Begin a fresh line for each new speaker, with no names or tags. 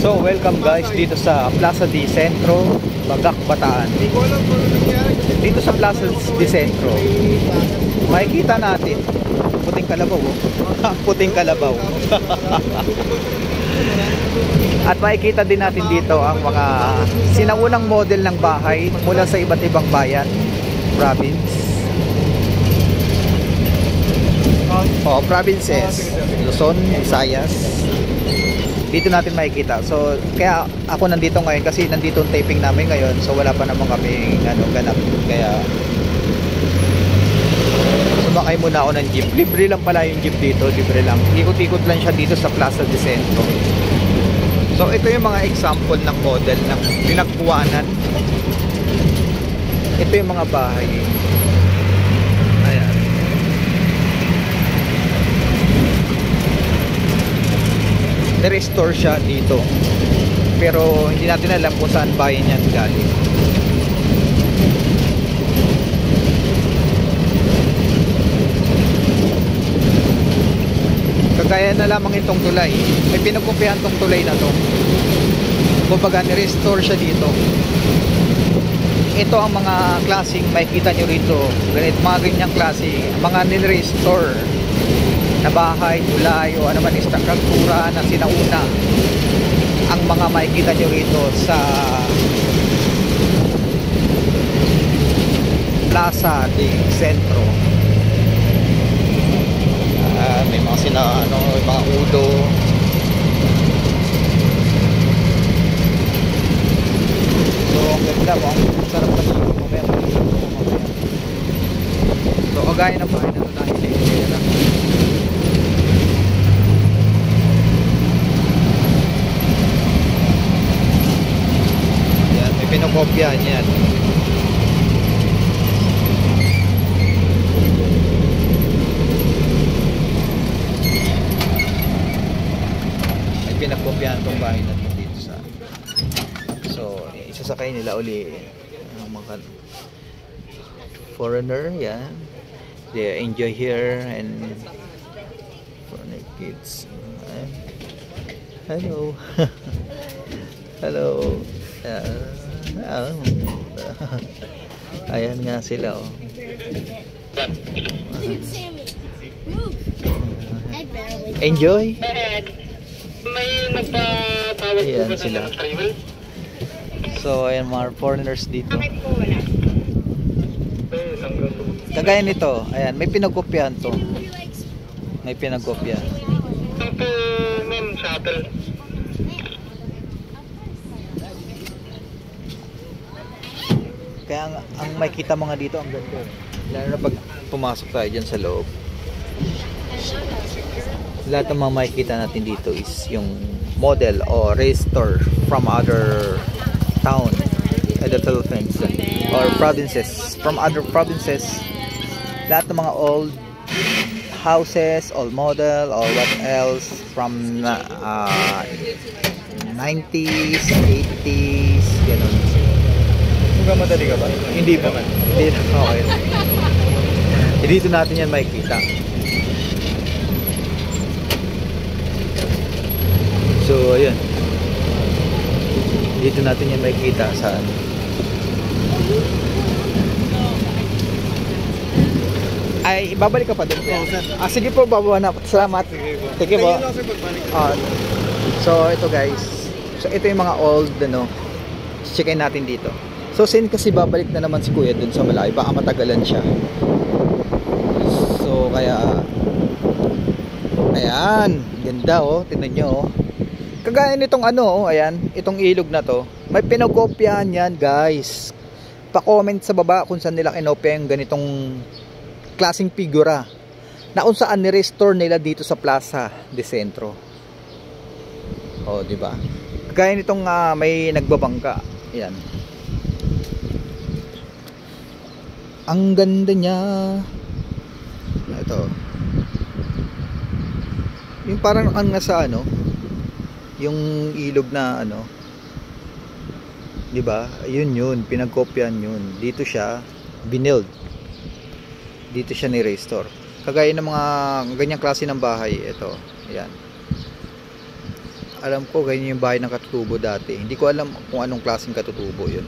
So, welcome guys dito sa Plaza de Centro, Bagak, Bataan. Dito sa Plaza de Centro, makikita natin puting kalabaw, oh. Puting kalabaw. At makikita din natin dito ang mga sinaunang model ng bahay mula sa iba't ibang bayan, province. Provinces, Luzon, Visayas. Dito natin makikita. So, kaya ako nandito ngayon kasi nandito ang taping namin ngayon. So, wala pa naman kami ganap. Kaya sumakay muna ako ng jeep. Libre lang pala yung jeep dito. Libre lang. Ikot-ikot lang siya dito sa Plaza de Centro. So, ito yung mga example ng model ng pinagkuwanan. Ito yung mga bahay. Ayan. Na-restore siya dito, pero hindi natin alam kung saan bayan yan galing. Kagaya na lamang itong tulay, may pinagkupihan tong tulay na to. Kumbaga ni-restore siya dito. Ito ang mga klaseng makikita nyo rito, mga ganyang klase, mga ni-restore na bahay, tulay o ano man istruktura na sinauna ang mga makikita nyo rito sa Plaza de Centro. May mga mga udo. So ang ganda mo, ang sarap maligo mamaya. So kagaya ng bahay na ito na hinihintira. Pinokopya niyan. May pinakopyahan tong bahay na dito sa. So, isasakay nila uli ang mga foreigner, yan. They enjoy here and foreigner kids. Hello. Hello. Ayan nga sila, oh. Enjoy. Ayan sila. So ayan mga foreigners dito. Kagaya nito, ayan, may pinagkopyahan to. May pinagkopyahan. Kaya ang makikita mga dito ang ganda. Lalo na pag pumasok tayo dyan sa loob. Lahat ng mga makikita natin dito is yung model o restore from other town at the Philippines or provinces. From other provinces. Lahat ng mga old houses, old model or what else from 90s, 80s, ganun.
Madali ka ba?
Hindi pa man. Hindi na. Okay. Dito natin yan makikita. So, ayan. Dito natin yan makikita sa ay, babalik ka pa doon. Sige po, babawa na. Salamat. Sige po. So, ito guys. So, ito yung mga old, checkin natin dito. So sin kasi babalik na naman si Kuya dun sa Malay, baka matagalan siya. So kaya ayan, ganda oh, tingnan nyo oh. Kagaya nitong ayan, itong ilog na to, may pinagkopyahan yan guys. Pa-comment sa baba kung saan nila kinopya yung ganitong klaseng figura na kung saan ni-restore nila dito sa Plaza de Centro. Oh, di ba? Kagaya nitong may nagbabangka. Ayan. Ang ganda niya. Ito. Yung parang ang nasa yung ilog na 'di ba? Yun, pinagkopyahan yun. Dito siya binild. Dito siya ni-restore. Kagaya ng mga ganyang klase ng bahay, ito. Ayan. Alam ko ganyan yung bahay ng katutubo dati. Hindi ko alam kung anong klaseng katutubo yun.